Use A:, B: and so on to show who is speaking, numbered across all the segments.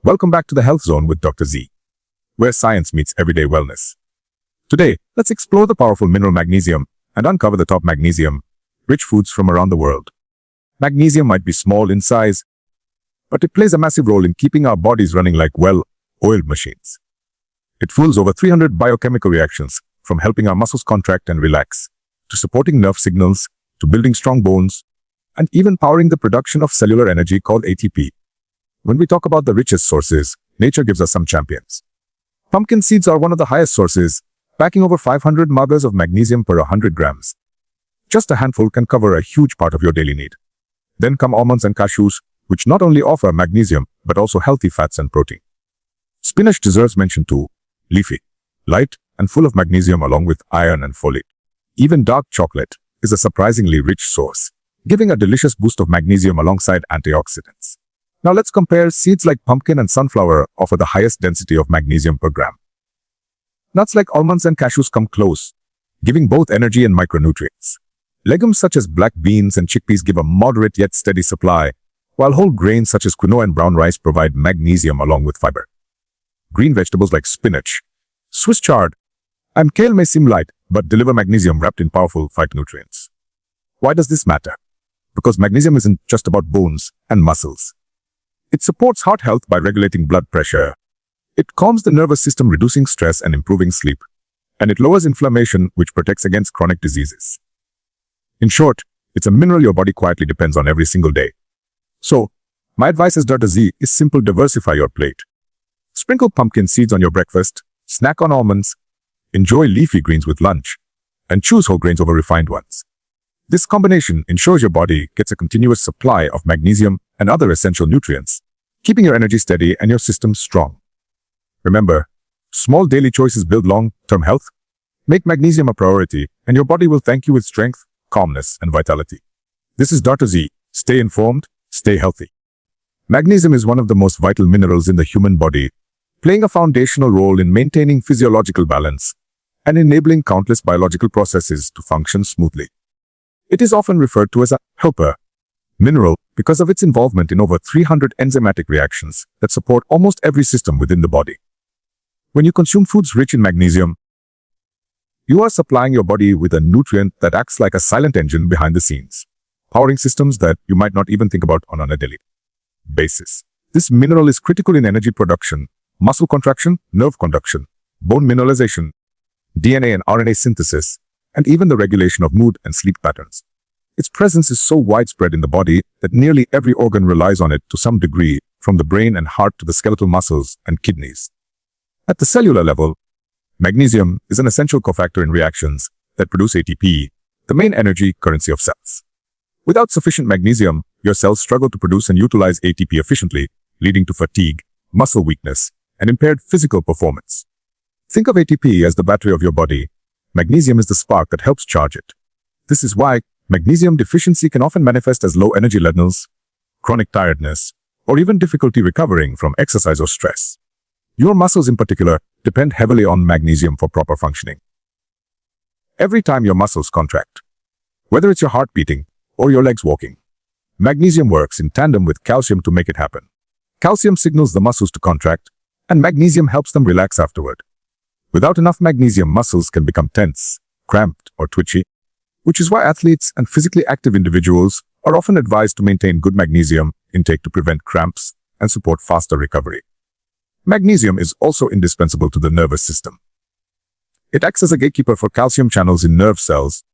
A: Welcome back to the Health Zone with Dr. Zee, where science meets everyday wellness. Today, let's explore the powerful mineral magnesium and uncover the top magnesium-rich foods from around the world. Magnesium might be small in size, but it plays a massive role in keeping our bodies running like well-oiled machines. It fuels over 300 biochemical reactions, from helping our muscles contract and relax, to supporting nerve signals, to building strong bones, and even powering the production of cellular energy called ATP. When we talk about the richest sources, nature gives us some champions. Pumpkin seeds are one of the highest sources, packing over 500 mgs of magnesium per 100 grams. Just a handful can cover a huge part of your daily need. Then come almonds and cashews, which not only offer magnesium, but also healthy fats and protein. Spinach deserves mention too. Leafy, light and full of magnesium along with iron and folate. Even dark chocolate is a surprisingly rich source, giving a delicious boost of magnesium alongside antioxidants. Now let's compare. Seeds like pumpkin and sunflower offer the highest density of magnesium per gram. Nuts like almonds and cashews come close, giving both energy and micronutrients. Legumes such as black beans and chickpeas give a moderate yet steady supply, while whole grains such as quinoa and brown rice provide magnesium along with fiber. Green vegetables like spinach, Swiss chard, and kale may seem light, but deliver magnesium wrapped in powerful phytonutrients. Why does this matter? Because magnesium isn't just about bones and muscles. It supports heart health by regulating blood pressure. It calms the nervous system, reducing stress and improving sleep. And it lowers inflammation, which protects against chronic diseases. In short, it's a mineral your body quietly depends on every single day. So, my advice as Dr. Z is simple: diversify your plate. Sprinkle pumpkin seeds on your breakfast, snack on almonds, enjoy leafy greens with lunch, and choose whole grains over refined ones. This combination ensures your body gets a continuous supply of magnesium and other essential nutrients, keeping your energy steady and your system strong. Remember, small daily choices build long-term health. Make magnesium a priority, and your body will thank you with strength, calmness, and vitality. This is Dr. Z. Stay informed, stay healthy. Magnesium is one of the most vital minerals in the human body, playing a foundational role in maintaining physiological balance and enabling countless biological processes to function smoothly. It is often referred to as a helper mineral because of its involvement in over 300 enzymatic reactions that support almost every system within the body. When you consume foods rich in magnesium, you are supplying your body with a nutrient that acts like a silent engine behind the scenes, powering systems that you might not even think about on a daily basis. This mineral is critical in energy production, muscle contraction, nerve conduction, bone mineralization, DNA and RNA synthesis, and even the regulation of mood and sleep patterns. Its presence is so widespread in the body that nearly every organ relies on it to some degree, from the brain and heart to the skeletal muscles and kidneys. At the cellular level, magnesium is an essential cofactor in reactions that produce ATP, the main energy currency of cells. Without sufficient magnesium, your cells struggle to produce and utilize ATP efficiently, leading to fatigue, muscle weakness, and impaired physical performance. Think of ATP as the battery of your body. Magnesium is the spark that helps charge it. This is why magnesium deficiency can often manifest as low energy levels, chronic tiredness, or even difficulty recovering from exercise or stress. Your muscles in particular depend heavily on magnesium for proper functioning. Every time your muscles contract, whether it's your heart beating or your legs walking, magnesium works in tandem with calcium to make it happen. Calcium signals the muscles to contract, and magnesium helps them relax afterward. Without enough magnesium, muscles can become tense, cramped, or twitchy, which is why athletes and physically active individuals are often advised to maintain good magnesium intake to prevent cramps and support faster recovery. Magnesium is also indispensable to the nervous system. It acts as a gatekeeper for calcium channels in nerve cells,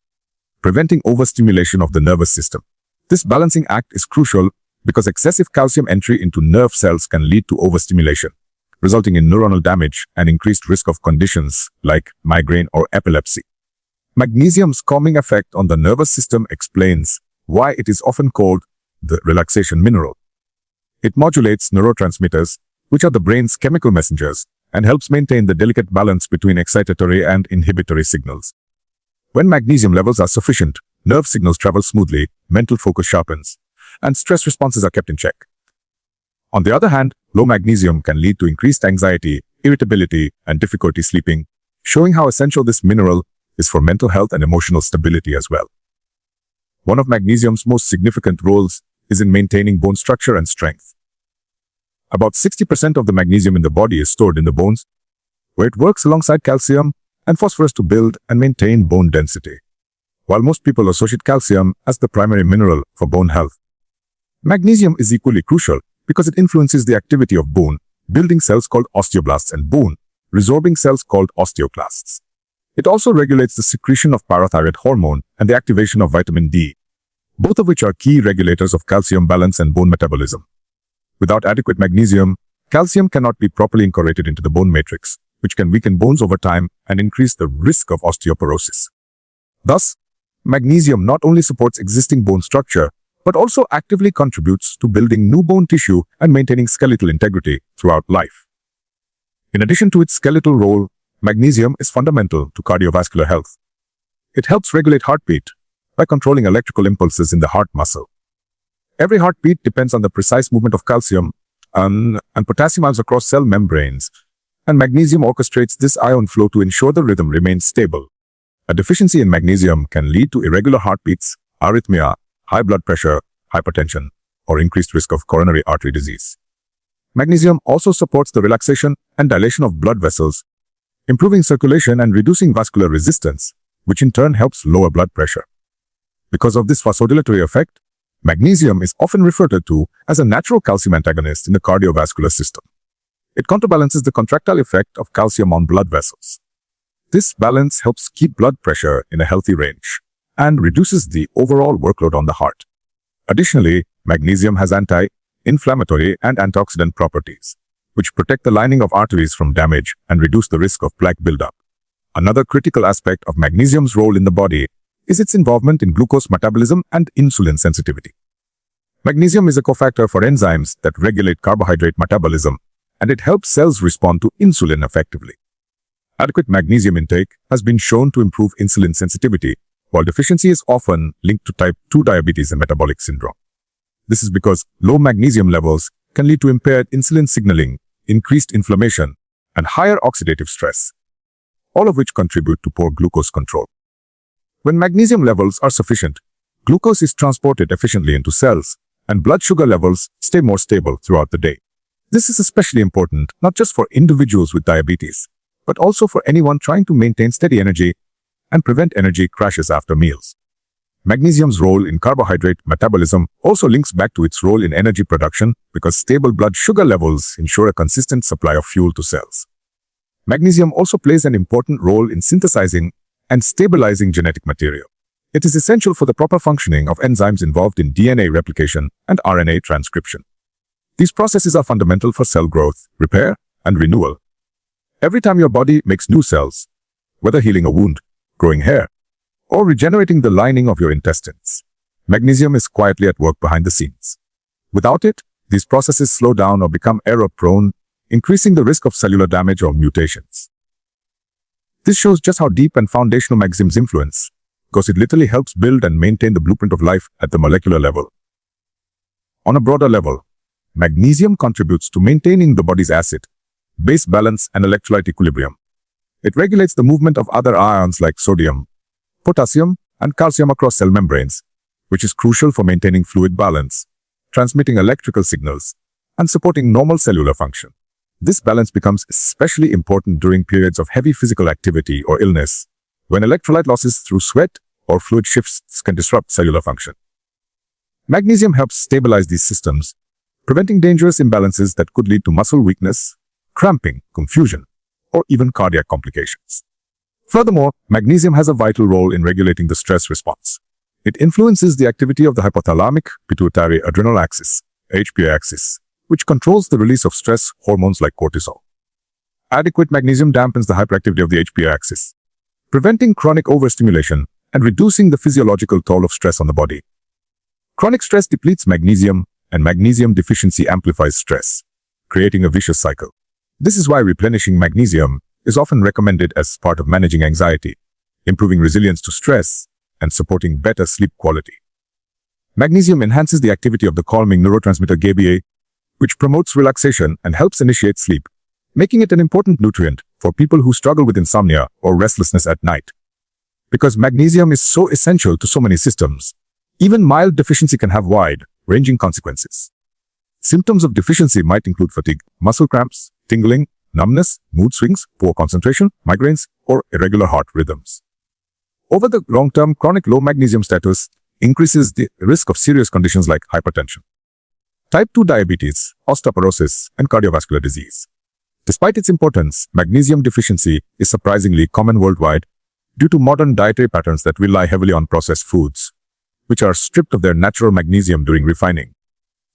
A: preventing overstimulation of the nervous system. This balancing act is crucial because excessive calcium entry into nerve cells can lead to overstimulation, resulting in neuronal damage and increased risk of conditions like migraine or epilepsy. Magnesium's calming effect on the nervous system explains why it is often called the relaxation mineral. It modulates neurotransmitters, which are the brain's chemical messengers, and helps maintain the delicate balance between excitatory and inhibitory signals. When magnesium levels are sufficient, nerve signals travel smoothly, mental focus sharpens, and stress responses are kept in check. On the other hand, low magnesium can lead to increased anxiety, irritability, and difficulty sleeping, showing how essential this mineral is for mental health and emotional stability as well. One of magnesium's most significant roles is in maintaining bone structure and strength. About 60% of the magnesium in the body is stored in the bones, where it works alongside calcium and phosphorus to build and maintain bone density. While most people associate calcium as the primary mineral for bone health, magnesium is equally crucial because it influences the activity of bone-building cells called osteoblasts and bone-resorbing cells called osteoclasts. It also regulates the secretion of parathyroid hormone and the activation of vitamin D, both of which are key regulators of calcium balance and bone metabolism. Without adequate magnesium, calcium cannot be properly incorporated into the bone matrix, which can weaken bones over time and increase the risk of osteoporosis. Thus, magnesium not only supports existing bone structure, but also actively contributes to building new bone tissue and maintaining skeletal integrity throughout life. In addition to its skeletal role, magnesium is fundamental to cardiovascular health. It helps regulate heartbeat by controlling electrical impulses in the heart muscle. Every heartbeat depends on the precise movement of calcium and potassium ions across cell membranes, and magnesium orchestrates this ion flow to ensure the rhythm remains stable. A deficiency in magnesium can lead to irregular heartbeats, arrhythmia, high blood pressure, hypertension, or increased risk of coronary artery disease. Magnesium also supports the relaxation and dilation of blood vessels, improving circulation and reducing vascular resistance, which in turn helps lower blood pressure. Because of this vasodilatory effect, magnesium is often referred to as a natural calcium antagonist in the cardiovascular system. It counterbalances the contractile effect of calcium on blood vessels. This balance helps keep blood pressure in a healthy range and reduces the overall workload on the heart. Additionally, magnesium has anti-inflammatory and antioxidant properties, which protect the lining of arteries from damage and reduce the risk of plaque buildup. Another critical aspect of magnesium's role in the body is its involvement in glucose metabolism and insulin sensitivity. Magnesium is a cofactor for enzymes that regulate carbohydrate metabolism, and it helps cells respond to insulin effectively. Adequate magnesium intake has been shown to improve insulin sensitivity, while deficiency is often linked to type 2 diabetes and metabolic syndrome. This is because low magnesium levels can lead to impaired insulin signaling, increased inflammation, and higher oxidative stress, all of which contribute to poor glucose control. When magnesium levels are sufficient, glucose is transported efficiently into cells, and blood sugar levels stay more stable throughout the day. This is especially important not just for individuals with diabetes, but also for anyone trying to maintain steady energy and prevent energy crashes after meals. Magnesium's role in carbohydrate metabolism also links back to its role in energy production because stable blood sugar levels ensure a consistent supply of fuel to cells. Magnesium also plays an important role in synthesizing and stabilizing genetic material. It is essential for the proper functioning of enzymes involved in DNA replication and RNA transcription. These processes are fundamental for cell growth, repair, and renewal. Every time your body makes new cells, whether healing a wound, growing hair, or regenerating the lining of your intestines, magnesium is quietly at work behind the scenes. Without it, these processes slow down or become error-prone, increasing the risk of cellular damage or mutations. This shows just how deep and foundational magnesium's influence, because it literally helps build and maintain the blueprint of life at the molecular level. On a broader level, magnesium contributes to maintaining the body's acid-base balance and electrolyte equilibrium. It regulates the movement of other ions like sodium, potassium, and calcium across cell membranes, which is crucial for maintaining fluid balance, transmitting electrical signals, and supporting normal cellular function. This balance becomes especially important during periods of heavy physical activity or illness, when electrolyte losses through sweat or fluid shifts can disrupt cellular function. Magnesium helps stabilize these systems, preventing dangerous imbalances that could lead to muscle weakness, cramping, confusion, or even cardiac complications. Furthermore, magnesium has a vital role in regulating the stress response. It influences the activity of the hypothalamic pituitary adrenal axis, HPA axis, which controls the release of stress hormones like cortisol. Adequate magnesium dampens the hyperactivity of the HPA axis, preventing chronic overstimulation and reducing the physiological toll of stress on the body. Chronic stress depletes magnesium, and magnesium deficiency amplifies stress, creating a vicious cycle. This is why replenishing magnesium is often recommended as part of managing anxiety, improving resilience to stress, and supporting better sleep quality. Magnesium enhances the activity of the calming neurotransmitter GABA, which promotes relaxation and helps initiate sleep, making it an important nutrient for people who struggle with insomnia or restlessness at night. Because magnesium is so essential to so many systems, even mild deficiency can have wide-ranging consequences. Symptoms of deficiency might include fatigue, muscle cramps, tingling, numbness, mood swings, poor concentration, migraines, or irregular heart rhythms. Over the long term, chronic low magnesium status increases the risk of serious conditions like hypertension, type 2 diabetes, osteoporosis, and cardiovascular disease. Despite its importance, magnesium deficiency is surprisingly common worldwide due to modern dietary patterns that rely heavily on processed foods, which are stripped of their natural magnesium during refining.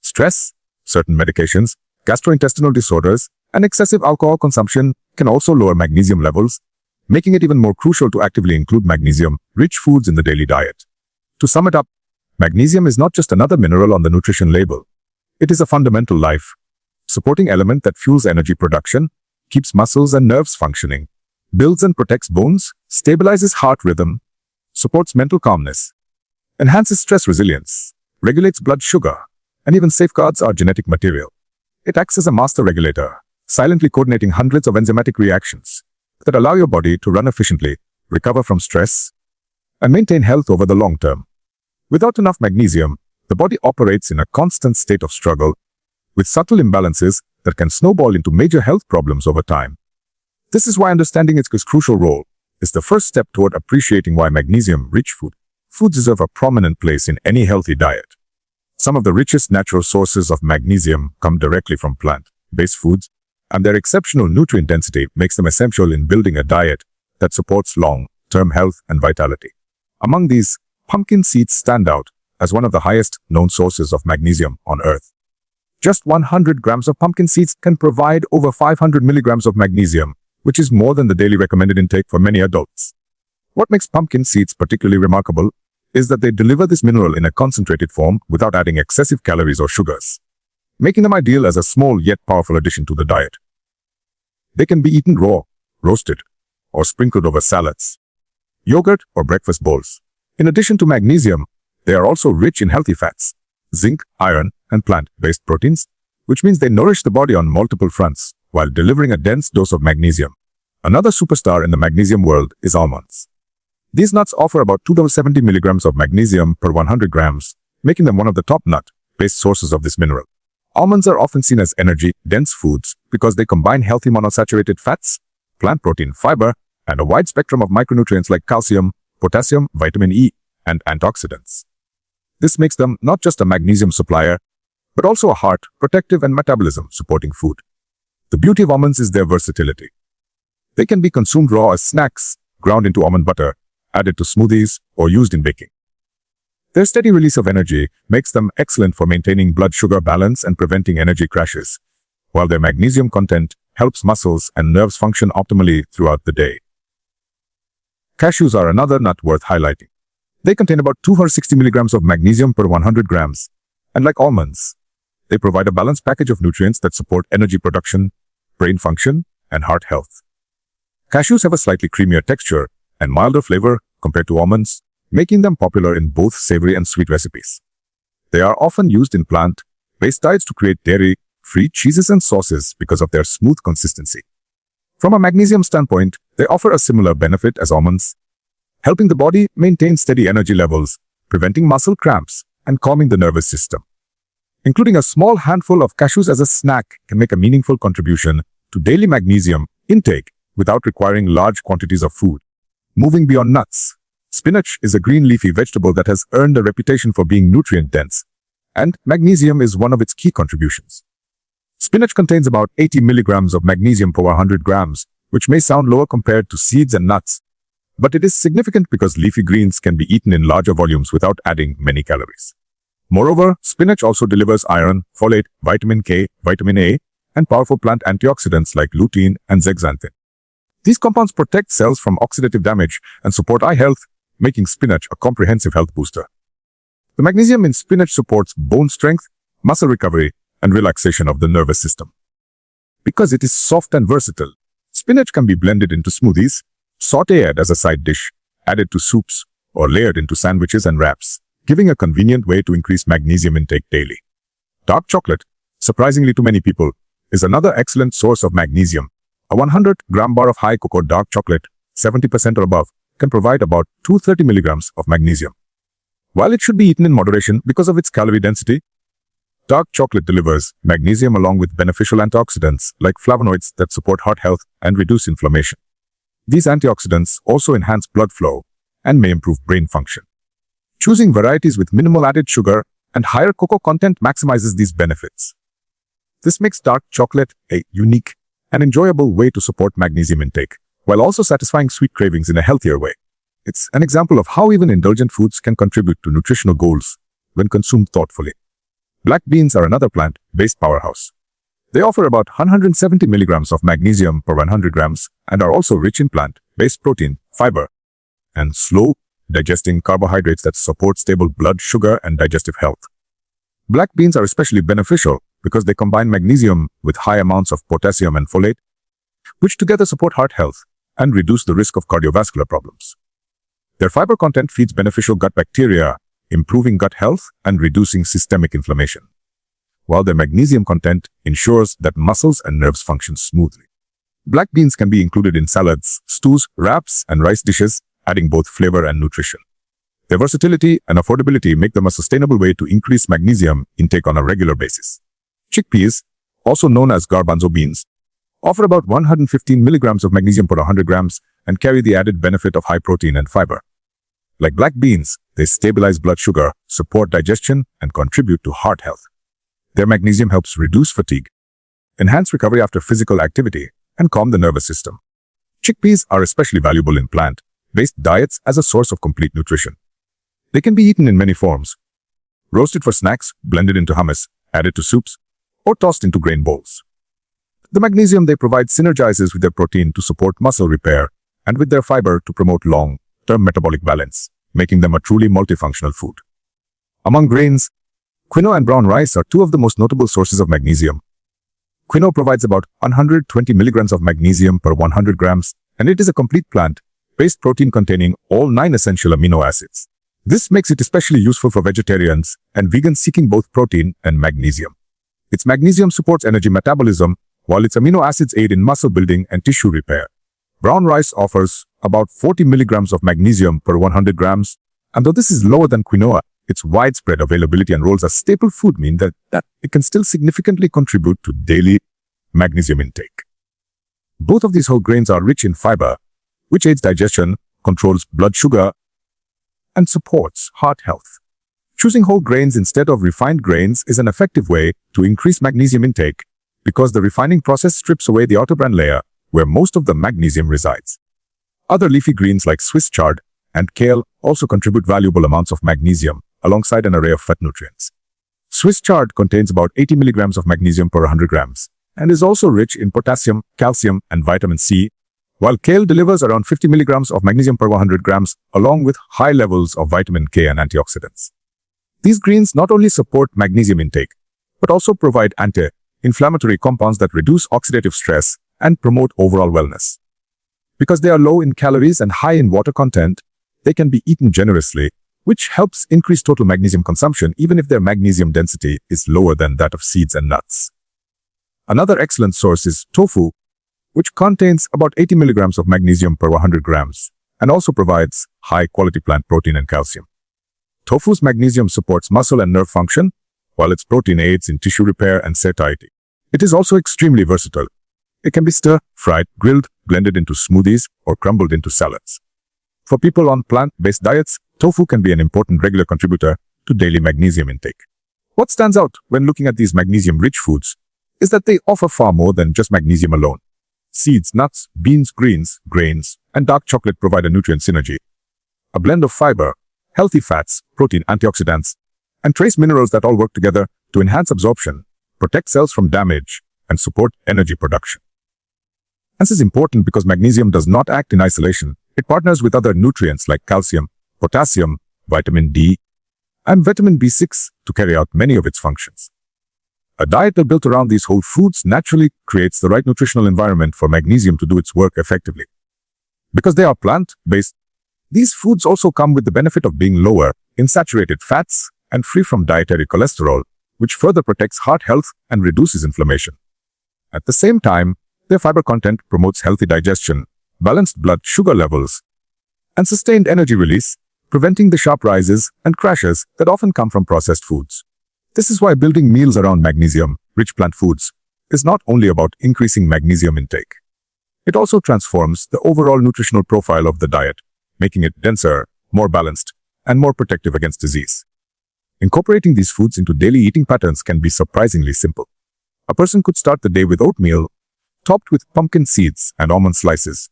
A: Stress, certain medications, gastrointestinal disorders, and excessive alcohol consumption can also lower magnesium levels, making it even more crucial to actively include magnesium-rich foods in the daily diet. To sum it up, magnesium is not just another mineral on the nutrition label. It is a fundamental life-supporting element that fuels energy production, keeps muscles and nerves functioning, builds and protects bones, stabilizes heart rhythm, supports mental calmness, enhances stress resilience, regulates blood sugar, and even safeguards our genetic material. It acts as a master regulator, silently coordinating hundreds of enzymatic reactions that allow your body to run efficiently, recover from stress, and maintain health over the long term. Without enough magnesium, the body operates in a constant state of struggle, with subtle imbalances that can snowball into major health problems over time. This is why understanding its crucial role is the first step toward appreciating why magnesium-rich foods deserve a prominent place in any healthy diet. Some of the richest natural sources of magnesium come directly from plant-based foods, and their exceptional nutrient density makes them essential in building a diet that supports long-term health and vitality. Among these, pumpkin seeds stand out as one of the highest known sources of magnesium on Earth. Just 100 grams of pumpkin seeds can provide over 500 milligrams of magnesium, which is more than the daily recommended intake for many adults. What makes pumpkin seeds particularly remarkable is that they deliver this mineral in a concentrated form without adding excessive calories or sugars, making them ideal as a small yet powerful addition to the diet. They can be eaten raw, roasted, or sprinkled over salads, yogurt, or breakfast bowls. In addition to magnesium, they are also rich in healthy fats, zinc, iron, and plant-based proteins, which means they nourish the body on multiple fronts while delivering a dense dose of magnesium. Another superstar in the magnesium world is almonds. These nuts offer about 270 milligrams of magnesium per 100 grams, making them one of the top nut-based sources of this mineral. Almonds are often seen as energy-dense foods because they combine healthy monounsaturated fats, plant protein, fiber, and a wide spectrum of micronutrients like calcium, potassium, vitamin E, and antioxidants. This makes them not just a magnesium supplier, but also a heart, protective, and metabolism-supporting food. The beauty of almonds is their versatility. They can be consumed raw as snacks, ground into almond butter, added to smoothies, or used in baking. Their steady release of energy makes them excellent for maintaining blood sugar balance and preventing energy crashes, while their magnesium content helps muscles and nerves function optimally throughout the day. Cashews are another nut worth highlighting. They contain about 260 milligrams of magnesium per 100 grams, and like almonds, they provide a balanced package of nutrients that support energy production, brain function, and heart health. Cashews have a slightly creamier texture and milder flavor compared to almonds, making them popular in both savory and sweet recipes. They are often used in plant-based diets to create dairy-free cheeses and sauces because of their smooth consistency. From a magnesium standpoint, they offer a similar benefit as almonds, helping the body maintain steady energy levels, preventing muscle cramps, and calming the nervous system. Including a small handful of cashews as a snack can make a meaningful contribution to daily magnesium intake without requiring large quantities of food. Moving beyond nuts, spinach is a green leafy vegetable that has earned a reputation for being nutrient-dense, and magnesium is one of its key contributions. Spinach contains about 80 milligrams of magnesium per 100 grams, which may sound lower compared to seeds and nuts, but it is significant because leafy greens can be eaten in larger volumes without adding many calories. Moreover, spinach also delivers iron, folate, vitamin K, vitamin A, and powerful plant antioxidants like lutein and zeaxanthin. These compounds protect cells from oxidative damage and support eye health, making spinach a comprehensive health booster. The magnesium in spinach supports bone strength, muscle recovery, and relaxation of the nervous system. Because it is soft and versatile, spinach can be blended into smoothies, sautéed as a side dish, added to soups, or layered into sandwiches and wraps, giving a convenient way to increase magnesium intake daily. Dark chocolate, surprisingly to many people, is another excellent source of magnesium. A 100-gram bar of high cocoa dark chocolate, 70% or above, can provide about 230 milligrams of magnesium. While it should be eaten in moderation because of its calorie density, Dark chocolate delivers magnesium along with beneficial antioxidants like flavonoids that support heart health and reduce inflammation. These antioxidants also enhance blood flow and may improve brain function. Choosing varieties with minimal added sugar and higher cocoa content maximizes these benefits. This makes dark chocolate a unique and enjoyable way to support magnesium intake, while also satisfying sweet cravings in a healthier way. It's an example of how even indulgent foods can contribute to nutritional goals when consumed thoughtfully. Black beans are another plant-based powerhouse. They offer about 170 milligrams of magnesium per 100 grams and are also rich in plant-based protein, fiber, and slow-digesting carbohydrates that support stable blood sugar and digestive health. Black beans are especially beneficial because they combine magnesium with high amounts of potassium and folate, which together support heart health and reduce the risk of cardiovascular problems. Their fiber content feeds beneficial gut bacteria, improving gut health and reducing systemic inflammation, while their magnesium content ensures that muscles and nerves function smoothly. Black beans can be included in salads, stews, wraps, and rice dishes, adding both flavor and nutrition. Their versatility and affordability make them a sustainable way to increase magnesium intake on a regular basis. Chickpeas, also known as garbanzo beans, offer about 115 milligrams of magnesium per 100 grams and carry the added benefit of high protein and fiber. Like black beans, they stabilize blood sugar, support digestion, and contribute to heart health. Their magnesium helps reduce fatigue, enhance recovery after physical activity, and calm the nervous system. Chickpeas are especially valuable in plant-based diets as a source of complete nutrition. They can be eaten in many forms: roasted for snacks, blended into hummus, added to soups, or tossed into grain bowls. The magnesium they provide synergizes with their protein to support muscle repair and with their fiber to promote long-term metabolic balance, making them a truly multifunctional food. Among grains, quinoa and brown rice are two of the most notable sources of magnesium. Quinoa provides about 120 milligrams of magnesium per 100 grams, and it is a complete plant-based protein containing all 9 essential amino acids. This makes it especially useful for vegetarians and vegans seeking both protein and magnesium. Its magnesium supports energy metabolism, while its amino acids aid in muscle building and tissue repair. Brown rice offers about 40 milligrams of magnesium per 100 grams, and though this is lower than quinoa, its widespread availability and roles as staple food mean that it can still significantly contribute to daily magnesium intake. Both of these whole grains are rich in fiber, which aids digestion, controls blood sugar, and supports heart health. Choosing whole grains instead of refined grains is an effective way to increase magnesium intake because the refining process strips away the outer bran layer where most of the magnesium resides. Other leafy greens like Swiss chard and kale also contribute valuable amounts of magnesium alongside an array of fat nutrients. Swiss chard contains about 80 milligrams of magnesium per 100 grams and is also rich in potassium, calcium, and vitamin C, while kale delivers around 50 milligrams of magnesium per 100 grams along with high levels of vitamin K and antioxidants. These greens not only support magnesium intake, but also provide anti-inflammatory compounds that reduce oxidative stress and promote overall wellness. Because they are low in calories and high in water content, they can be eaten generously, which helps increase total magnesium consumption even if their magnesium density is lower than that of seeds and nuts. Another excellent source is tofu, which contains about 80 milligrams of magnesium per 100 grams and also provides high-quality plant protein and calcium. Tofu's magnesium supports muscle and nerve function, while its protein aids in tissue repair and satiety. It is also extremely versatile. It can be stir-fried, grilled, blended into smoothies, or crumbled into salads. For people on plant-based diets, tofu can be an important regular contributor to daily magnesium intake. What stands out when looking at these magnesium-rich foods is that they offer far more than just magnesium alone. Seeds, nuts, beans, greens, grains, and dark chocolate provide a nutrient synergy. A blend of fiber, healthy fats, protein, antioxidants, and trace minerals that all work together to enhance absorption, protect cells from damage, and support energy production. This is important because magnesium does not act in isolation. It partners with other nutrients like calcium, potassium, vitamin D, and vitamin B6 to carry out many of its functions. A diet built around these whole foods naturally creates the right nutritional environment for magnesium to do its work effectively. Because they are plant-based, these foods also come with the benefit of being lower in saturated fats and free from dietary cholesterol, which further protects heart health and reduces inflammation. At the same time, their fiber content promotes healthy digestion, balanced blood sugar levels, and sustained energy release, preventing the sharp rises and crashes that often come from processed foods. This is why building meals around magnesium-rich plant foods is not only about increasing magnesium intake. It also transforms the overall nutritional profile of the diet, making it denser, more balanced, and more protective against disease. Incorporating these foods into daily eating patterns can be surprisingly simple. A person could start the day with oatmeal, topped with pumpkin seeds and almond slices,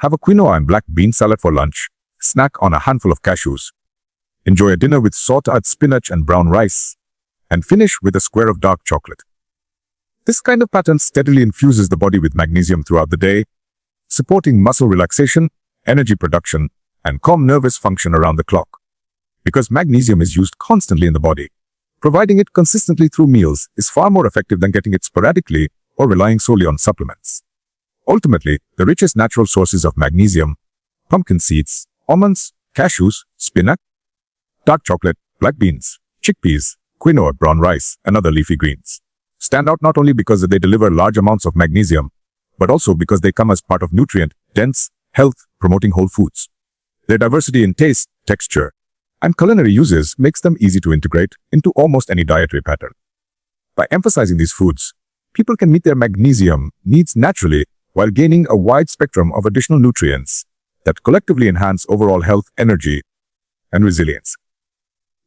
A: have a quinoa and black bean salad for lunch, snack on a handful of cashews, enjoy a dinner with sauteed spinach and brown rice, and finish with a square of dark chocolate. This kind of pattern steadily infuses the body with magnesium throughout the day, supporting muscle relaxation, energy production, and calm nervous function around the clock. Because magnesium is used constantly in the body, providing it consistently through meals is far more effective than getting it sporadically or relying solely on supplements. Ultimately, the richest natural sources of magnesium, pumpkin seeds, almonds, cashews, spinach, dark chocolate, black beans, chickpeas, quinoa, brown rice, and other leafy greens, stand out not only because they deliver large amounts of magnesium, but also because they come as part of nutrient-dense, health-promoting whole foods. Their diversity in taste, texture, and culinary uses makes them easy to integrate into almost any dietary pattern. By emphasizing these foods, people can meet their magnesium needs naturally while gaining a wide spectrum of additional nutrients that collectively enhance overall health, energy, and resilience.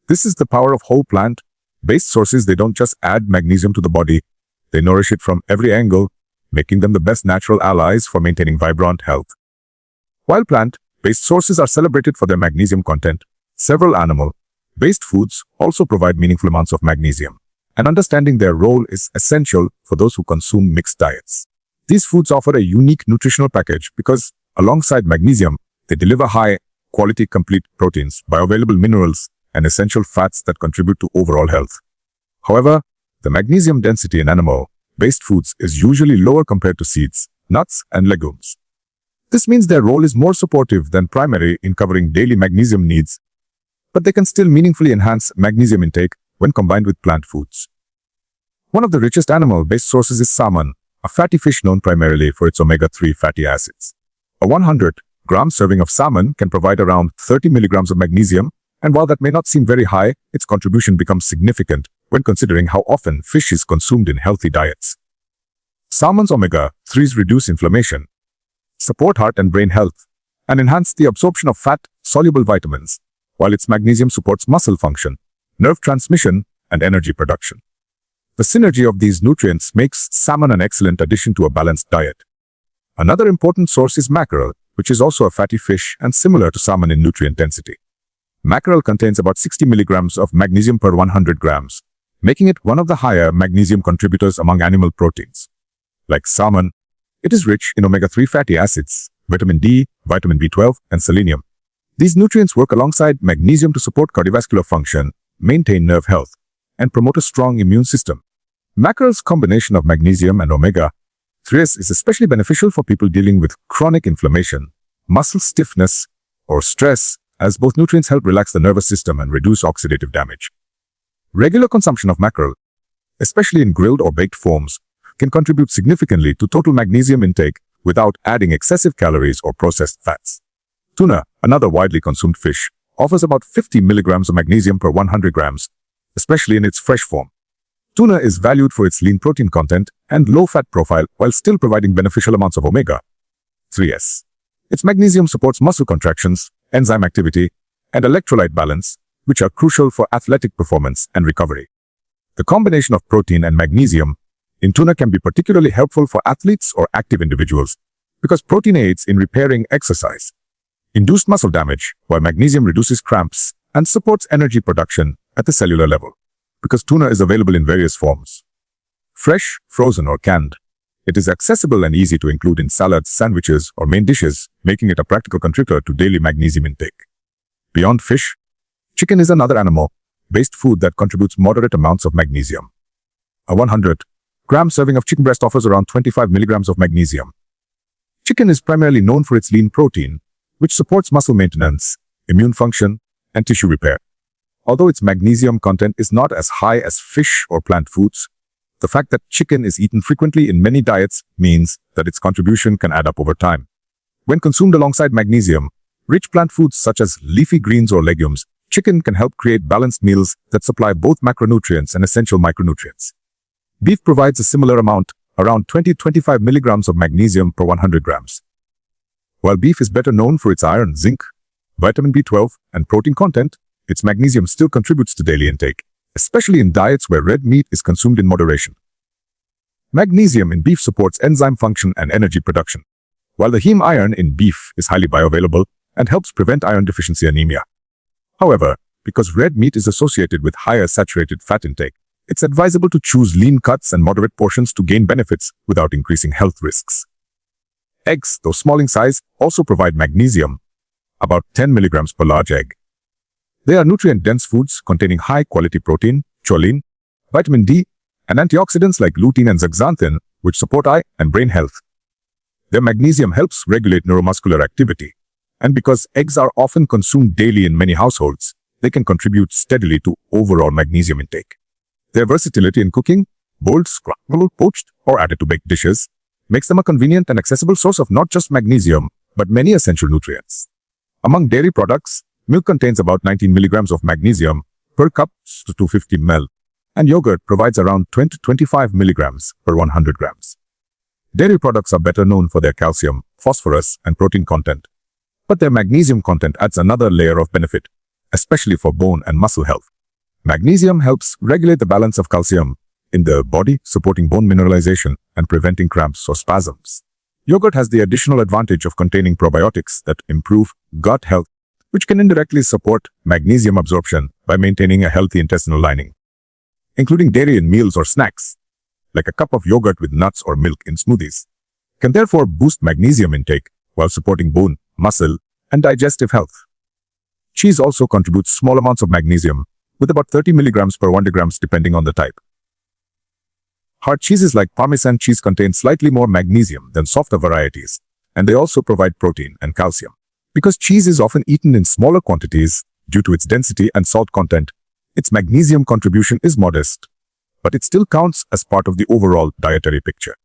A: This is the power of whole plant-based sources. They don't just add magnesium to the body, they nourish it from every angle, making them the best natural allies for maintaining vibrant health. While plant-based sources are celebrated for their magnesium content, several animal-based foods also provide meaningful amounts of magnesium, and understanding their role is essential for those who consume mixed diets. These foods offer a unique nutritional package because, alongside magnesium, they deliver high-quality complete proteins, bioavailable minerals, and essential fats that contribute to overall health. However, the magnesium density in animal-based foods is usually lower compared to seeds, nuts, and legumes. This means their role is more supportive than primary in covering daily magnesium needs, but they can still meaningfully enhance magnesium intake when combined with plant foods. One of the richest animal-based sources is salmon, a fatty fish known primarily for its omega-3 fatty acids. A 100-gram serving of salmon can provide around 30 milligrams of magnesium, and while that may not seem very high, its contribution becomes significant when considering how often fish is consumed in healthy diets. Salmon's omega-3s reduce inflammation, support heart and brain health, and enhance the absorption of fat-soluble vitamins, while its magnesium supports muscle function, nerve transmission, and energy production. The synergy of these nutrients makes salmon an excellent addition to a balanced diet. Another important source is mackerel, which is also a fatty fish and similar to salmon in nutrient density. Mackerel contains about 60 milligrams of magnesium per 100 grams, making it one of the higher magnesium contributors among animal proteins. Like salmon, it is rich in omega-3 fatty acids, vitamin D, vitamin B12, and selenium. These nutrients work alongside magnesium to support cardiovascular function, maintain nerve health, and promote a strong immune system. Mackerel's combination of magnesium and omega-3s is especially beneficial for people dealing with chronic inflammation, muscle stiffness, or stress, as both nutrients help relax the nervous system and reduce oxidative damage. Regular consumption of mackerel, especially in grilled or baked forms, can contribute significantly to total magnesium intake without adding excessive calories or processed fats. Tuna, another widely consumed fish, offers about 50 milligrams of magnesium per 100 grams, especially in its fresh form. Tuna is valued for its lean protein content and low-fat profile while still providing beneficial amounts of omega-3s. Its magnesium supports muscle contractions, enzyme activity, and electrolyte balance, which are crucial for athletic performance and recovery. The combination of protein and magnesium in tuna can be particularly helpful for athletes or active individuals because protein aids in repairing exercise-induced muscle damage, while magnesium reduces cramps and supports energy production at the cellular level. Because tuna is available in various forms, fresh, frozen, or canned, it is accessible and easy to include in salads, sandwiches, or main dishes, making it a practical contributor to daily magnesium intake. Beyond fish, chicken is another animal-based food that contributes moderate amounts of magnesium. A 100-gram serving of chicken breast offers around 25 milligrams of magnesium. Chicken is primarily known for its lean protein, which supports muscle maintenance, immune function, and tissue repair. Although its magnesium content is not as high as fish or plant foods, the fact that chicken is eaten frequently in many diets means that its contribution can add up over time. When consumed alongside magnesium, rich plant foods such as leafy greens or legumes, Chicken can help create balanced meals that supply both macronutrients and essential micronutrients. Beef provides a similar amount, around 20-25 milligrams of magnesium per 100 grams. While beef is better known for its iron, zinc, vitamin B12, and protein content, its magnesium still contributes to daily intake, especially in diets where red meat is consumed in moderation. Magnesium in beef supports enzyme function and energy production, while the heme iron in beef is highly bioavailable and helps prevent iron deficiency anemia. However, because red meat is associated with higher saturated fat intake, it's advisable to choose lean cuts and moderate portions to gain benefits without increasing health risks. Eggs, though small in size, also provide magnesium, about 10 milligrams per large egg. They are nutrient-dense foods containing high-quality protein, choline, vitamin D, and antioxidants like lutein and zeaxanthin, which support eye and brain health. Their magnesium helps regulate neuromuscular activity, and because eggs are often consumed daily in many households, they can contribute steadily to overall magnesium intake. Their versatility in cooking, boiled, scrambled, poached, or added to baked dishes, makes them a convenient and accessible source of not just magnesium, but many essential nutrients. Among dairy products, milk contains about 19 milligrams of magnesium per cup to 250 ml, and yogurt provides around 20-25 milligrams per 100 grams. Dairy products are better known for their calcium, phosphorus, and protein content, but their magnesium content adds another layer of benefit, especially for bone and muscle health. Magnesium helps regulate the balance of calcium in the body, supporting bone mineralization and preventing cramps or spasms. Yogurt has the additional advantage of containing probiotics that improve gut health, which can indirectly support magnesium absorption by maintaining a healthy intestinal lining. Including dairy in meals or snacks, like a cup of yogurt with nuts or milk in smoothies, can therefore boost magnesium intake while supporting bone, muscle, and digestive health. Cheese also contributes small amounts of magnesium, with about 30 milligrams per 100 grams depending on the type. Hard cheeses like Parmesan cheese contain slightly more magnesium than softer varieties, and they also provide protein and calcium. Because cheese is often eaten in smaller quantities due to its density and salt content, its magnesium contribution is modest, but it still counts as part of the overall dietary picture.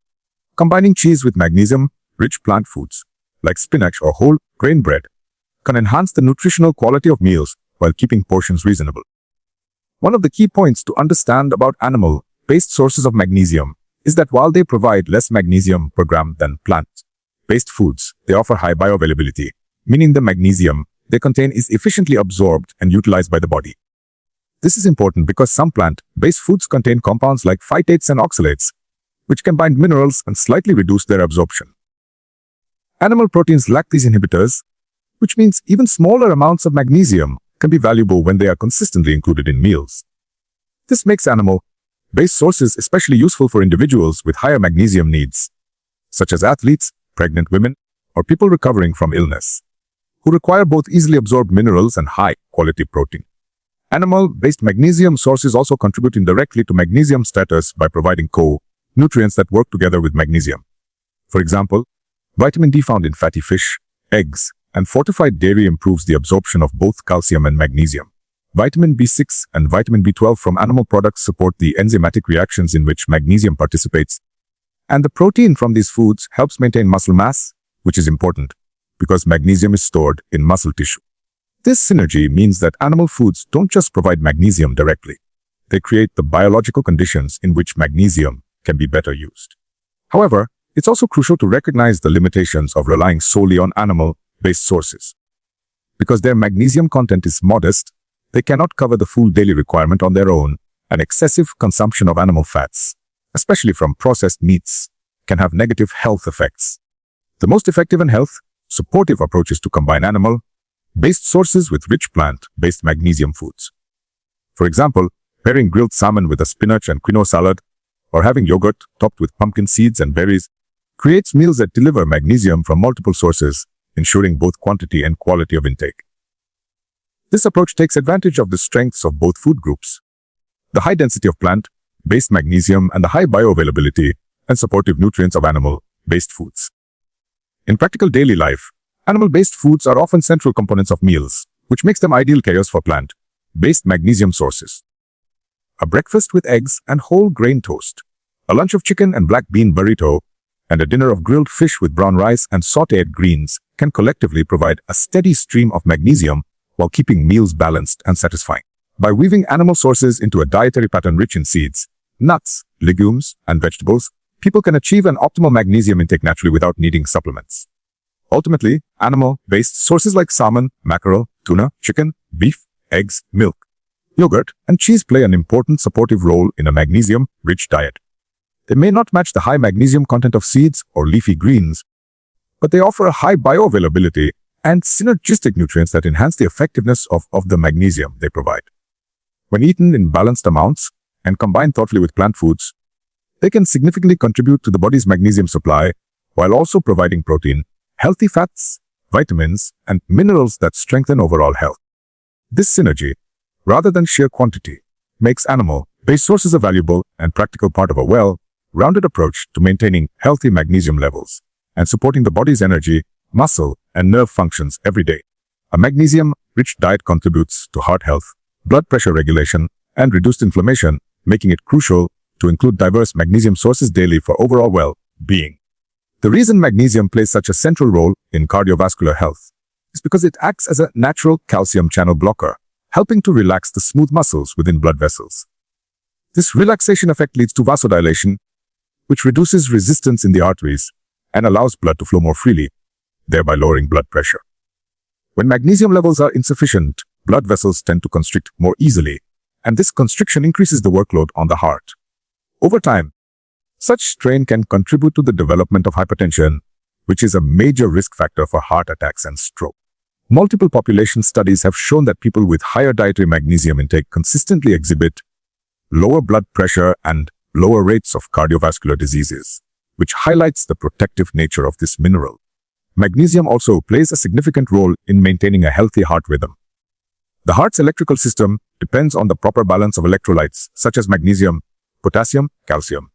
A: Combining cheese with magnesium-rich plant foods, like spinach or whole grain bread, can enhance the nutritional quality of meals while keeping portions reasonable. One of the key points to understand about animal-based sources of magnesium is that while they provide less magnesium per gram than plant-based foods, they offer high bioavailability, meaning the magnesium they contain is efficiently absorbed and utilized by the body. This is important because some plant-based foods contain compounds like phytates and oxalates, which can bind minerals and slightly reduce their absorption. Animal proteins lack these inhibitors, which means even smaller amounts of magnesium can be valuable when they are consistently included in meals. This makes animal-based sources especially useful for individuals with higher magnesium needs, such as athletes, pregnant women, or people recovering from illness, who require both easily absorbed minerals and high-quality protein. Animal-based magnesium sources also contribute indirectly to magnesium status by providing co-nutrients that work together with magnesium. For example, vitamin D found in fatty fish, eggs, and fortified dairy improves the absorption of both calcium and magnesium. Vitamin B6 and vitamin B12 from animal products support the enzymatic reactions in which magnesium participates, and the protein from these foods helps maintain muscle mass, which is important because magnesium is stored in muscle tissue. This synergy means that animal foods don't just provide magnesium directly. They create the biological conditions in which magnesium can be better used. However, it's also crucial to recognize the limitations of relying solely on animal-based sources. Because their magnesium content is modest, they cannot cover the full daily requirement on their own, and excessive consumption of animal fats, especially from processed meats, can have negative health effects. The most effective and health-supportive approach is to combine animal-based sources with rich plant-based magnesium foods. For example, pairing grilled salmon with a spinach and quinoa salad, or having yogurt topped with pumpkin seeds and berries, creates meals that deliver magnesium from multiple sources, ensuring both quantity and quality of intake. This approach takes advantage of the strengths of both food groups, the high density of plant-based magnesium and the high bioavailability and supportive nutrients of animal-based foods. In practical daily life, animal-based foods are often central components of meals, which makes them ideal carriers for plant-based magnesium sources. A breakfast with eggs and whole grain toast, a lunch of chicken and black bean burrito, and a dinner of grilled fish with brown rice and sautéed greens can collectively provide a steady stream of magnesium while keeping meals balanced and satisfying. By weaving animal sources into a dietary pattern rich in seeds, nuts, legumes, and vegetables, people can achieve an optimal magnesium intake naturally without needing supplements. Ultimately, animal-based sources like salmon, mackerel, tuna, chicken, beef, eggs, milk, yogurt, and cheese play an important supportive role in a magnesium-rich diet. They may not match the high magnesium content of seeds or leafy greens, but they offer a high bioavailability and synergistic nutrients that enhance the effectiveness of the magnesium they provide. When eaten in balanced amounts and combined thoughtfully with plant foods, they can significantly contribute to the body's magnesium supply while also providing protein, healthy fats, vitamins, and minerals that strengthen overall health. This synergy, rather than sheer quantity, makes animal-based sources a valuable and practical part of a well-rounded approach to maintaining healthy magnesium levels and supporting the body's energy, muscle, and nerve functions every day. A magnesium-rich diet contributes to heart health, blood pressure regulation, and reduced inflammation, making it crucial to include diverse magnesium sources daily for overall well-being. The reason magnesium plays such a central role in cardiovascular health is because it acts as a natural calcium channel blocker, helping to relax the smooth muscles within blood vessels. This relaxation effect leads to vasodilation, which reduces resistance in the arteries and allows blood to flow more freely, thereby lowering blood pressure. When magnesium levels are insufficient, blood vessels tend to constrict more easily, and this constriction increases the workload on the heart. Over time, such strain can contribute to the development of hypertension, which is a major risk factor for heart attacks and stroke. Multiple population studies have shown that people with higher dietary magnesium intake consistently exhibit lower blood pressure and lower rates of cardiovascular diseases, which highlights the protective nature of this mineral. Magnesium also plays a significant role in maintaining a healthy heart rhythm. The heart's electrical system depends on the proper balance of electrolytes such as magnesium, potassium, calcium,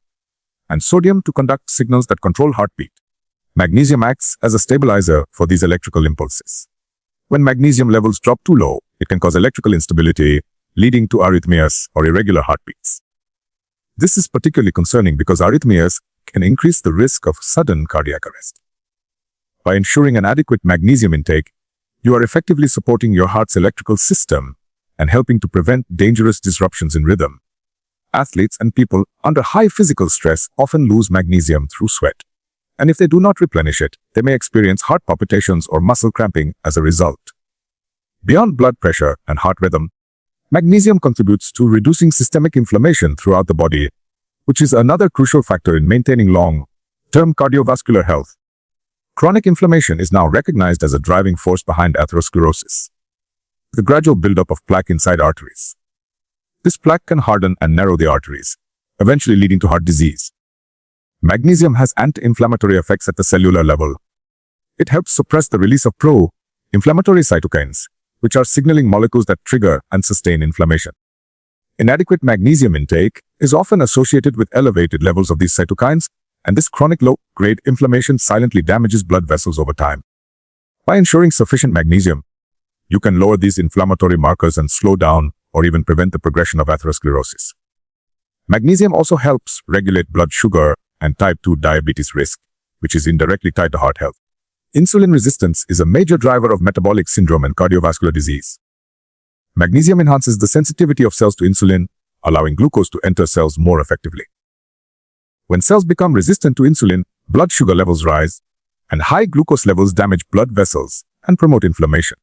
A: and sodium to conduct signals that control heartbeat. Magnesium acts as a stabilizer for these electrical impulses. When magnesium levels drop too low, it can cause electrical instability, leading to arrhythmias or irregular heartbeats. This is particularly concerning because arrhythmias can increase the risk of sudden cardiac arrest. By ensuring an adequate magnesium intake, you are effectively supporting your heart's electrical system and helping to prevent dangerous disruptions in rhythm. Athletes and people under high physical stress often lose magnesium through sweat, and if they do not replenish it, they may experience heart palpitations or muscle cramping as a result. Beyond blood pressure and heart rhythm, magnesium contributes to reducing systemic inflammation throughout the body, which is another crucial factor in maintaining long-term cardiovascular health. Chronic inflammation is now recognized as a driving force behind atherosclerosis, the gradual buildup of plaque inside arteries. This plaque can harden and narrow the arteries, eventually leading to heart disease. Magnesium has anti-inflammatory effects at the cellular level. It helps suppress the release of pro-inflammatory cytokines, which are signaling molecules that trigger and sustain inflammation. Inadequate magnesium intake is often associated with elevated levels of these cytokines, and this chronic low-grade inflammation silently damages blood vessels over time. By ensuring sufficient magnesium, you can lower these inflammatory markers and slow down or even prevent the progression of atherosclerosis. Magnesium also helps regulate blood sugar and type 2 diabetes risk, which is indirectly tied to heart health. Insulin resistance is a major driver of metabolic syndrome and cardiovascular disease. Magnesium enhances the sensitivity of cells to insulin, allowing glucose to enter cells more effectively. When cells become resistant to insulin, blood sugar levels rise, and high glucose levels damage blood vessels and promote inflammation.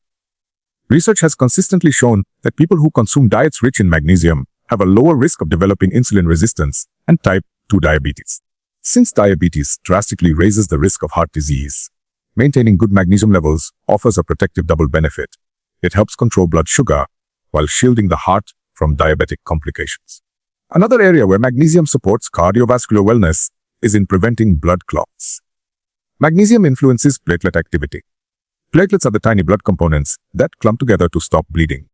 A: Research has consistently shown that people who consume diets rich in magnesium have a lower risk of developing insulin resistance and type 2 diabetes. Since diabetes drastically raises the risk of heart disease, maintaining good magnesium levels offers a protective double benefit. It helps control blood sugar while shielding the heart from diabetic complications. Another area where magnesium supports cardiovascular wellness is in preventing blood clots. Magnesium influences platelet activity. Platelets are the tiny blood components that clump together to stop bleeding.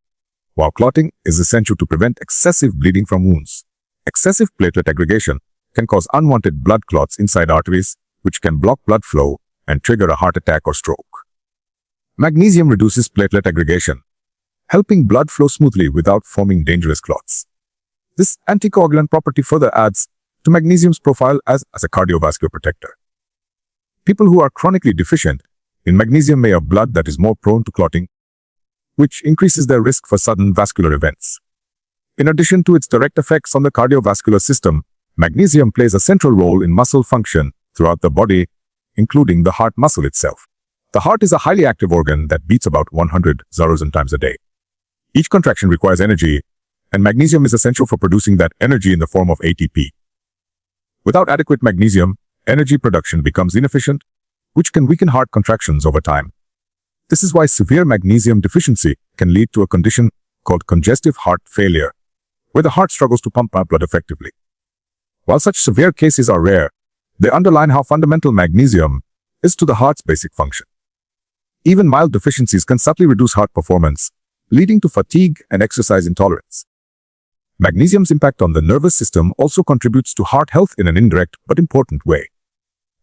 A: While clotting is essential to prevent excessive bleeding from wounds, excessive platelet aggregation can cause unwanted blood clots inside arteries, which can block blood flow and trigger a heart attack or stroke. Magnesium reduces platelet aggregation, helping blood flow smoothly without forming dangerous clots. This anticoagulant property further adds to magnesium's profile as a cardiovascular protector. People who are chronically deficient in magnesium may have blood that is more prone to clotting, which increases their risk for sudden vascular events. In addition to its direct effects on the cardiovascular system, magnesium plays a central role in muscle function throughout the body, including the heart muscle itself. The heart is a highly active organ that beats about 100,000 times a day. Each contraction requires energy, and magnesium is essential for producing that energy in the form of ATP. Without adequate magnesium, energy production becomes inefficient, which can weaken heart contractions over time. This is why severe magnesium deficiency can lead to a condition called congestive heart failure, where the heart struggles to pump out blood effectively. While such severe cases are rare, they underline how fundamental magnesium is to the heart's basic function. Even mild deficiencies can subtly reduce heart performance, leading to fatigue and exercise intolerance. Magnesium's impact on the nervous system also contributes to heart health in an indirect but important way.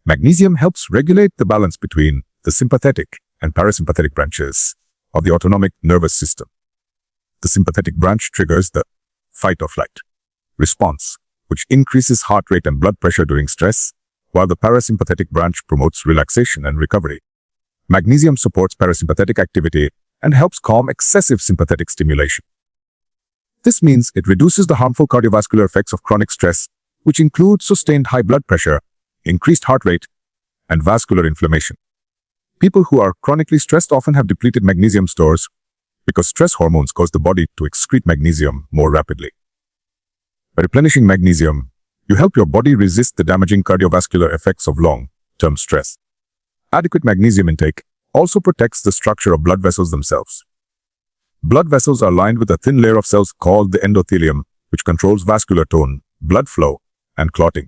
A: Magnesium helps regulate the balance between the sympathetic and parasympathetic branches of the autonomic nervous system. The sympathetic branch triggers the fight or flight response, which increases heart rate and blood pressure during stress, while the parasympathetic branch promotes relaxation and recovery. Magnesium supports parasympathetic activity and helps calm excessive sympathetic stimulation. This means it reduces the harmful cardiovascular effects of chronic stress, which include sustained high blood pressure, increased heart rate, and vascular inflammation. People who are chronically stressed often have depleted magnesium stores because stress hormones cause the body to excrete magnesium more rapidly. By replenishing magnesium, you help your body resist the damaging cardiovascular effects of long-term stress. Adequate magnesium intake also protects the structure of blood vessels themselves. Blood vessels are lined with a thin layer of cells called the endothelium, which controls vascular tone, blood flow, and clotting.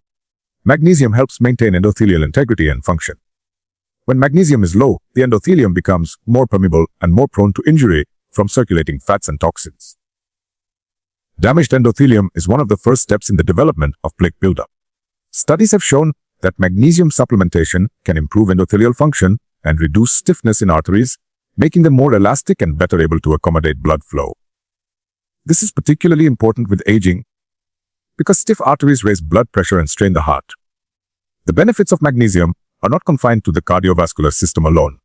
A: Magnesium helps maintain endothelial integrity and function. When magnesium is low, the endothelium becomes more permeable and more prone to injury from circulating fats and toxins. Damaged endothelium is one of the first steps in the development of plaque buildup. Studies have shown that magnesium supplementation can improve endothelial function and reduce stiffness in arteries, making them more elastic and better able to accommodate blood flow. This is particularly important with aging because stiff arteries raise blood pressure and strain the heart. The benefits of magnesium are not confined to the cardiovascular system alone.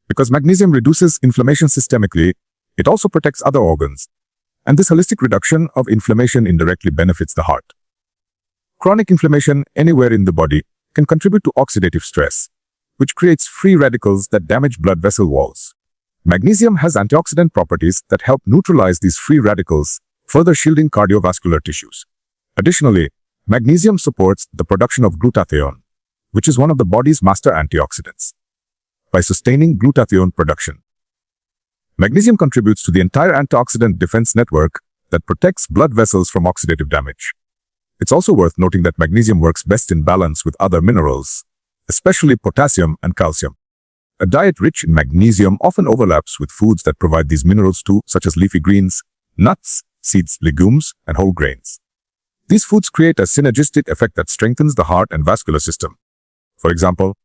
A: Because magnesium reduces inflammation systemically, it also protects other organs, and this holistic reduction of inflammation indirectly benefits the heart. Chronic inflammation anywhere in the body can contribute to oxidative stress, which creates free radicals that damage blood vessel walls. Magnesium has antioxidant properties that help neutralize these free radicals, further shielding cardiovascular tissues. Additionally, magnesium supports the production of glutathione, which is one of the body's master antioxidants. By sustaining glutathione production, magnesium contributes to the entire antioxidant defense network that protects blood vessels from oxidative damage. It's also worth noting that magnesium works best in balance with other minerals, especially potassium and calcium. A diet rich in magnesium often overlaps with foods that provide these minerals too, such as leafy greens, nuts, seeds, legumes, and whole grains. These foods create a synergistic effect that strengthens the heart and vascular system. For example,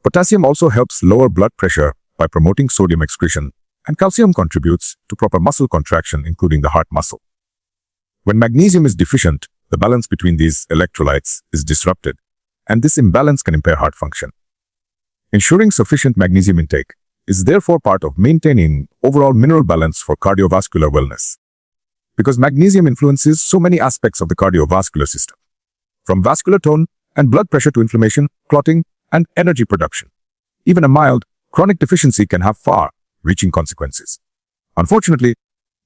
A: potassium also helps lower blood pressure by promoting sodium excretion, and calcium contributes to proper muscle contraction, including the heart muscle. When magnesium is deficient, the balance between these electrolytes is disrupted, and this imbalance can impair heart function. Ensuring sufficient magnesium intake is therefore part of maintaining overall mineral balance for cardiovascular wellness. Because magnesium influences so many aspects of the cardiovascular system, from vascular tone and blood pressure to inflammation, clotting, and energy production. Even a mild, chronic deficiency can have far-reaching consequences. Unfortunately,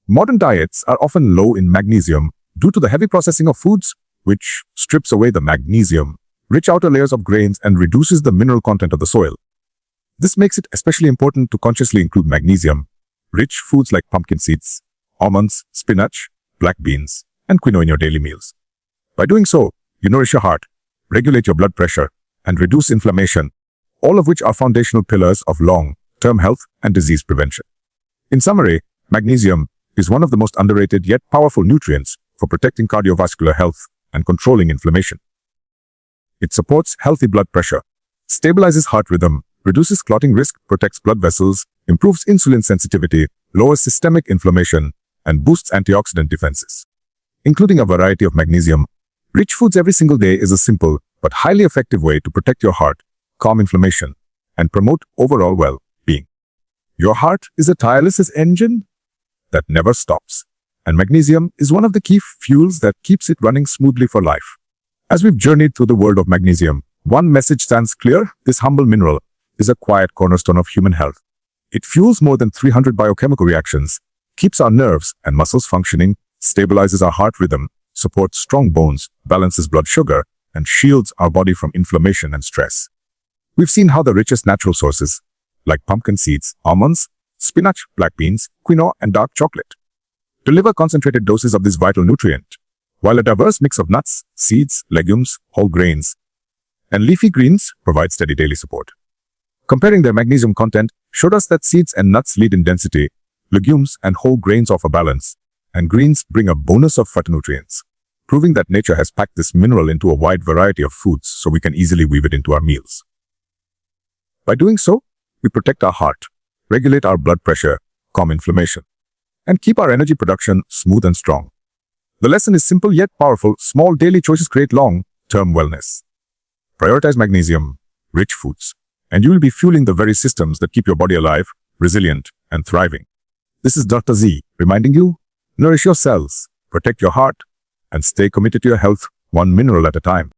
A: modern diets are often low in magnesium due to the heavy processing of foods, which strips away the magnesium-rich outer layers of grains and reduces the mineral content of the soil. This makes it especially important to consciously include magnesium-rich foods like pumpkin seeds, almonds, spinach, black beans, and quinoa in your daily meals. By doing so, you nourish your heart, regulate your blood pressure, and reduce inflammation, all of which are foundational pillars of long-term health and disease prevention. In summary, magnesium is one of the most underrated yet powerful nutrients for protecting cardiovascular health and controlling inflammation. It supports healthy blood pressure, stabilizes heart rhythm, reduces clotting risk, protects blood vessels, improves insulin sensitivity, lowers systemic inflammation, and boosts antioxidant defenses. Including a variety of magnesium-rich foods every single day is a simple but highly effective way to protect your heart, calm inflammation, and promote overall well-being. Your heart is a tireless engine that never stops, and magnesium is one of the key fuels that keeps it running smoothly for life. As we've journeyed through the world of magnesium, one message stands clear: this humble mineral is a quiet cornerstone of human health. It fuels more than 300 biochemical reactions, keeps our nerves and muscles functioning, stabilizes our heart rhythm, supports strong bones, balances blood sugar, and shields our body from inflammation and stress. We've seen how the richest natural sources, like pumpkin seeds, almonds, spinach, black beans, quinoa, and dark chocolate, deliver concentrated doses of this vital nutrient, while a diverse mix of nuts, seeds, legumes, whole grains, and leafy greens provide steady daily support. Comparing their magnesium content showed us that seeds and nuts lead in density, legumes and whole grains offer balance, and greens bring a bonus of phytonutrients, proving that nature has packed this mineral into a wide variety of foods so we can easily weave it into our meals. By doing so, we protect our heart, regulate our blood pressure, calm inflammation, and keep our energy production smooth and strong. The lesson is simple yet powerful: small daily choices create long-term wellness. Prioritize magnesium-rich foods, and you will be fueling the very systems that keep your body alive, resilient, and thriving. This is Dr. Zee reminding you: nourish your cells, protect your heart, and stay committed to your health, one mineral at a time.